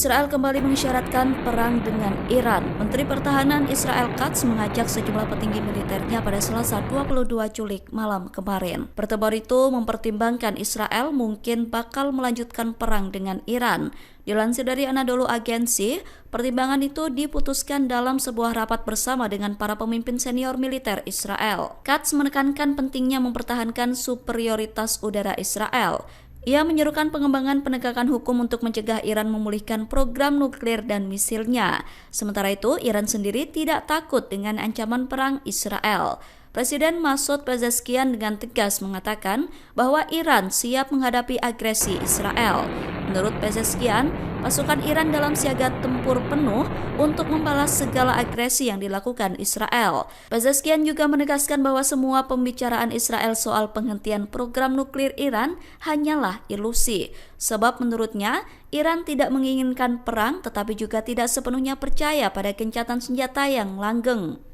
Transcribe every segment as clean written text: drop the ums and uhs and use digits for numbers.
Israel kembali mengisyaratkan perang dengan Iran. Menteri Pertahanan Israel Katz mengajak sejumlah petinggi militernya pada Selasa 22 Juli malam kemarin. Pertemuan itu mempertimbangkan Israel mungkin bakal melanjutkan perang dengan Iran. Dilansir dari Anadolu Agency, pertimbangan itu diputuskan dalam sebuah rapat bersama dengan para pemimpin senior militer Israel. Katz menekankan pentingnya mempertahankan superioritas udara Israel. Ia menyerukan pengembangan penegakan hukum untuk mencegah Iran memulihkan program nuklir dan misilnya. Sementara itu, Iran sendiri tidak takut dengan ancaman perang Israel. Presiden Masoud Pezeshkian dengan tegas mengatakan bahwa Iran siap menghadapi agresi Israel. Menurut Pezeshkian, pasukan Iran dalam siaga tempur penuh untuk membalas segala agresi yang dilakukan Israel. Pezeshkian juga menegaskan bahwa semua pembicaraan Israel soal penghentian program nuklir Iran hanyalah ilusi. Sebab menurutnya, Iran tidak menginginkan perang tetapi juga tidak sepenuhnya percaya pada gencatan senjata yang langgeng.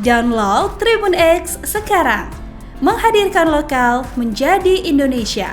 Download Tribun X sekarang, menghadirkan lokal menjadi Indonesia.